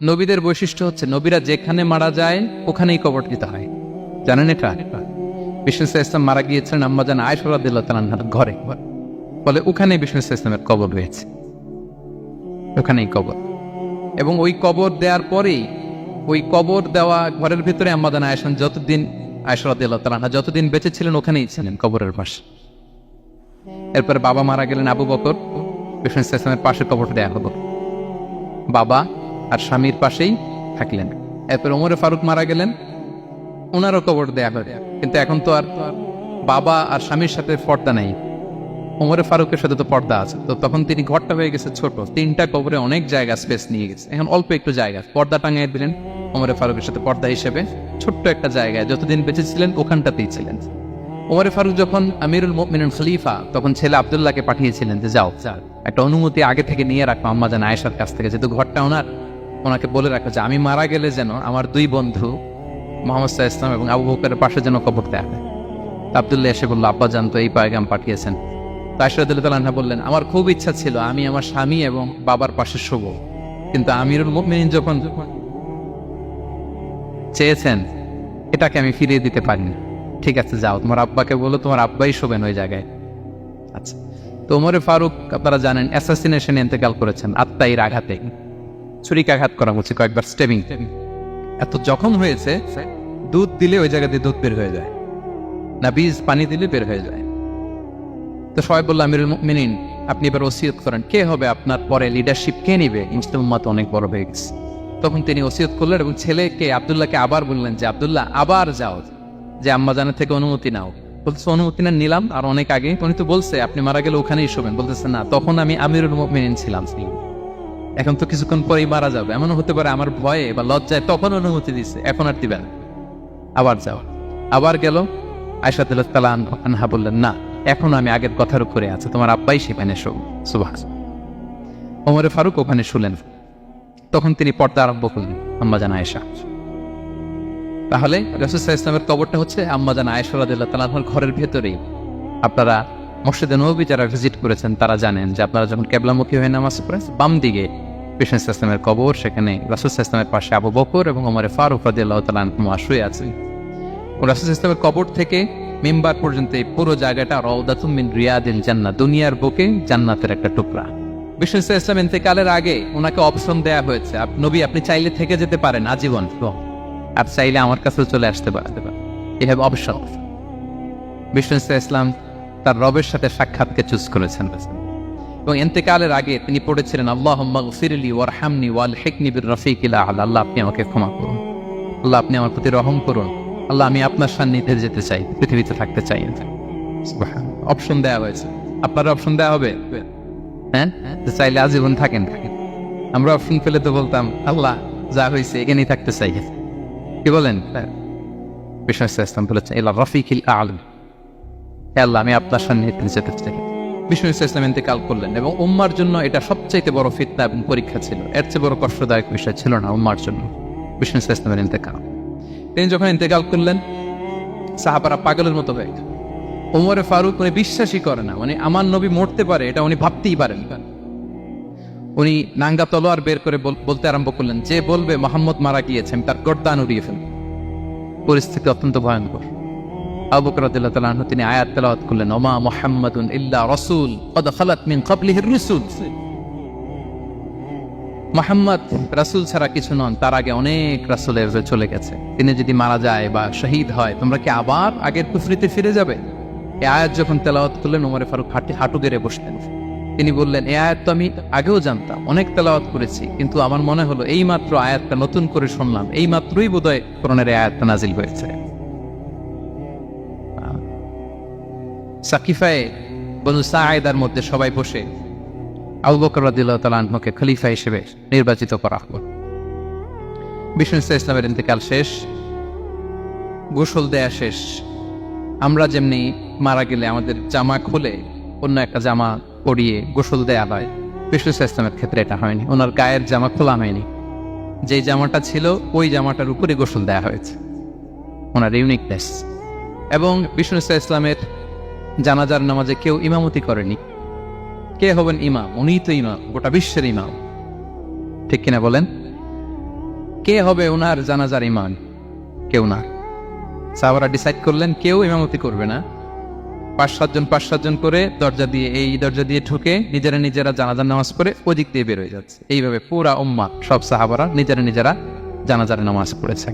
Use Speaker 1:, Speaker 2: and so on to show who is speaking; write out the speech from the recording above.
Speaker 1: নবীদের বৈশিষ্ট্য হচ্ছে নবীরা যেখানে মারা যায় ওখানেই কবর দিতে হয়। জানেন এটা? বিষ্ণু ইসলাম মারা গিয়েছিলেন আম্মাজান আয়েশা রাদিয়াল্লাহু তাআলা আনহার ঘরে, ফলে ওখানে বিষ্ণু ইসলামের কবর রয়েছে, ওখানেই কবর। এবং ওই কবর দেওয়ার পরেই ওই কবর দেওয়া ঘরের ভিতরে আম্মাজান আয়েশা যতদিন আয়েশা রাদিয়াল্লাহু তাআলা আনহা যতদিন বেঁচে ছিলেন ওখানেই ছিলেন কবরের পাশে। এরপরে বাবা মারা গেলেন আবু বকর, বিষ্ণু ইসলামের পাশে কবর দেয়া হলো, বাবা আর স্বামীর পাশেই থাকলেন। এরপর ওমরে ফারুক মারা গেলেন, ওনারও কবর দেয়া হয়। কিন্তু এখন তো আর বাবা আর স্বামীর সাথে পর্দা নেই, ওমরে ফারুকের সাথে তো পর্দা আছে। তো তখন তিনি ঘরটা হয়ে গেছে ছোট, 3টা কবরে অনেক জায়গা স্পেস নিয়ে গেছে, এখন অল্প একটু জায়গা পর্দা টাঙিয়ে দিলেন ওমরে ফারুকের সাথে পর্দা হিসেবে ছোট্ট একটা জায়গায়, যতদিন বেঁচে ছিলেন ওখানটাতেই ছিলেন। ওমরে ফারুক যখন আমিরুল মুমিনিন খলিফা, তখন ছেলে আব্দুল্লাহকে পাঠিয়েছিলেন যে যাও একটা অনুমতি আগে থেকে নিয়ে রাখো আম্মাজান আয়েশার কাছ থেকে, যেহেতু ঘরটা ওনাকে বলে রাখো যে আমি মারা গেলে যেন আমার 2 বন্ধু মুহাম্মদ সাল্লাল্লাহু আলাইহি ওয়াসাল্লাম এবং আবু বকরের পাশে যেন কবর দেয়া হয়। আব্দুল্লাহ এসে বলল, আব্বা জান তো এই পয়গাম পাঠিয়েছেন। তো আয়েশা রাদিয়াল্লাহু তাআলা আনহা বললেন, আমার খুব ইচ্ছা ছিল আমি আমার স্বামী এবং বাবার পাশে শোব, কিন্তু আমিরুল মুমিনিন যখন চেয়েছেন এটাকে আমি ফিরিয়ে দিতে পারি না। ঠিক আছে যাও, তোমার আব্বাকে বলো তোমার আব্বাই শোবেন ওই জায়গায়। আচ্ছা, তো ওমরে ফারুক আপনারা জানেন অ্যাসাসিনেশনে ইন্তেকাল করেছেন, আত্মাইর আঘাতে, ছুরিকাঘাত করা হচ্ছে, কয়েকবার স্টেবিং। এত জখম হয়েছে, দুধ দিলে ওই জায়গা দিয়ে দুধ বের হয়ে যায় না, বীজ পানি দিলে বের হয়ে যায়। তো সবাই বলল, আমিরুল মুমিনিন আপনি এবার ওসিয়ত করেন, কে হবে আপনার পরে লিডারশিপ, কে নিবে? মুসলিম উম্মাত অনেক বড় হয়ে গেছে। তখন তিনি ওসিয়ত করলেন এবং ছেলেকে আব্দুল্লাহকে আবার বললেন যে আব্দুল্লাহ আবার যাও, যে আম্মাজানের থেকে অনুমতি নাও। বলতেছে অনুমতি না নিলাম আর অনেক আগে, উনি তো বলছে আপনি মারা গেলে ওখানেই শোবেন। বলতেছে না, তখন আমি আমিরুল মুমিনিন ছিলাম, এখন তো কিছুক্ষণ পরেই মারা যাবে, এমন হতে পারে আমার ভয়ে বা লজ্জায় তখন অনুমতি দিচ্ছে, এখন আর দিবেন, আবার যাও। আবার গেল, আয়েশা রাদিয়াল্লাহু তাআলা আনহা বললেন, না এখন আমি আগের কথার উপরে আছে, তোমার আব্বাই সেখানে শো। সুবহানাল্লাহ। ওমরে ফারুক ওখানে শুলেন, তখন তিনি পর্দা আরম্ভ করলেন আম্মাজান আয়েশা। তাহলে রাসূল সাল্লাল্লাহু আলাইহি ওয়াসাল্লামের কবরটা হচ্ছে আম্মাজান আয়েশা রাদিয়াল্লাহু তাআলা আনহার ঘরের ভেতরেই। আপনারা মসজিদে নববী যারা ভিজিট করেছেন তারা জানেন যে আপনারা যখন কিবলামুখী হয়ে নামাজ পড়েন, বাম দিকে বিষ্ণু ইসলামের কবর, সেখানে রাসূল সাল্লাল্লাহু আলাইহি ওয়াসাল্লামের পাশে আবু বকর এবং ওমরে ফারুক রাদিয়াল্লাহু তাআলা আনহুমা শুয়ে আছেন। রাসূল সাল্লাল্লাহু আলাইহি ওয়াসাল্লামের কবর থেকে মিম্বার পর্যন্ত এই পুরো জায়গাটা রাউদাতুম মিন রিয়াদিল জান্নাহ, দুনিয়ার বুকে জান্নাতের একটা টুকরা। বিষ্ণু সাল্লাল্লাহু আলাইহি ওয়াসাল্লাম ইন্তেকালের আগে ওনাকে অপশন দেয়া হয়েছে, নবী আপনি চাইলে থেকে যেতে পারেন আজীবন, আর চাইলে আমার কাছে চলে আসতে পারেন, এই হ্যাভ অপশন। বিষ্ণু সাল্লাল্লাহু আলাইহি ওয়াসাল্লাম তার রবের সাথে সাক্ষাৎকে চুজ করেছেন এবং ইন্তেকালের আগে তিনি পড়েছিলেন, আল্লাহুম্মা গফিরলি ওয়ারহামনি ওয়ালহিকনি বির রফিকিল আ'লা, আল্লাহ আপনি আমাকে ক্ষমা করুন, আল্লাহ আপনি আমার প্রতি রহম করুন, আল্লাহ আমি আপনার সান্নিধ্যে যেতে চাই, পৃথিবীতে থাকতে চাই। অপশন দেওয়া হয়েছে, আপনার অপশন দেওয়া হবে, হ্যাঁ চাইলে আজীবন থাকেন। আমরা অপশন পেলে তো বলতাম আল্লাহ যা হয়েছে এখানেই থাকতে চাই, কি বলেন? বিষ্ণু ইসলাম বলেছেন ইলা রফিকিল আ'লা, আল্লাহ আমি আপনার সান্নিধ্যে যেতে চাই। বিষ্ণু ইসলাম ইন্তেকাল করলেন এবং উম্মার জন্য এটা সবচাইতে বড় ফিতনা এবং পরীক্ষা ছিল, এর চেয়ে বড় কষ্টদায়ক বিষয় ছিল না উম্মার জন্য বিষ্ণু ইসলামের ইন্তেকাল। তিনি যখন ইন্তেকাল করলেন সাহাবারা পাগলের মতো হয়ে গেল। ওমরে ফারুক উনি বিশ্বাসই করে না, মানে আমার নবী মরতে পারে এটা উনি ভাবতেই পারেন। উনি নাঙ্গা তলোয়ার বের করে বলতে আরম্ভ করলেন, যে বলবে মুহাম্মদ মারা গিয়েছে আমি তার গর্দান উড়িয়ে ফেলব। পরিস্থিতি অত্যন্ত ভয়ঙ্কর। আবু বকর রাদিয়াল্লাহু তাআলা আনহু তিনি আয়াত তেলাওয়াত করলেন, ওমা মুহাম্মাদুন ইল্লা রাসূল ক্বাদ খালাত মিন ক্বাবলিহির রুসুল, মুহাম্মদ রাসূল ছাড়া কিছু নন, তার আগে অনেক রাসূল চলে গেছে, তিনি যদি মারা যায় বা শহীদ হয় তোমরা কি আবার আগের কুফরিতে ফিরে যাবে? এই আয়াত যখন তেলাওয়াত করলেন ওমরে ফারুক হাঁটু গেড়ে বসলেন। তিনি বললেন, এই আয়াত তো আমি আগেও জানতাম, অনেক তেলাওয়াত করেছি, কিন্তু আমার মনে হলো এই মাত্র আয়াতটা নতুন করে শুনলাম, এই মাত্রই বোধহয় কোরআনের এই আয়াতটা নাজিল হয়েছে। সাকিফায়ে বনু সাঈদার মধ্যে সবাই বসে আবু বকর রাদিয়াল্লাহু তাআলা আনহুকে খলিফা হিসেবে নির্বাচিত করা হলো। বিষ্ণু ইসলামের ইন্তেকাল শেষ, গোসল দেয়া শেষ। আমরা যেমনি মারা গেলে আমাদের জামা খুলে অন্য একটা জামা পরিয়ে গোসল দেয়া হয়, বিষ্ণু ইসলামের ক্ষেত্রে এটা হয়নি, ওনার গায়ের জামা খোলা হয়নি, যে জামাটা ছিল ওই জামাটার উপরে গোসল দেয়া হয়েছে, ওনার ইউনিকনেস। এবং বিষ্ণু ইসলামের জানাজার নামাজে কেউ ইমামতি করেনি। কে হবেন ইমাম? উনিই তো ইমাম, গোটা বিশ্বের ইমাম, ঠিক কিনা বলেন? কে হবে ওনার জানাজার ইমাম? কেউ না। সাহাবারা ডিসাইড করলেন কেউ ইমামতি করবে না, 5-7 জন করে দরজা দিয়ে, এই দরজা দিয়ে ঢুকে নিজেরা জানাজার নামাজ পড়ে ওদিক দিয়ে বের হয়ে যাচ্ছে। এইভাবে পুরা উম্মাহ সব সাহাবারা নিজেরা জানাজার নামাজ পড়েছে।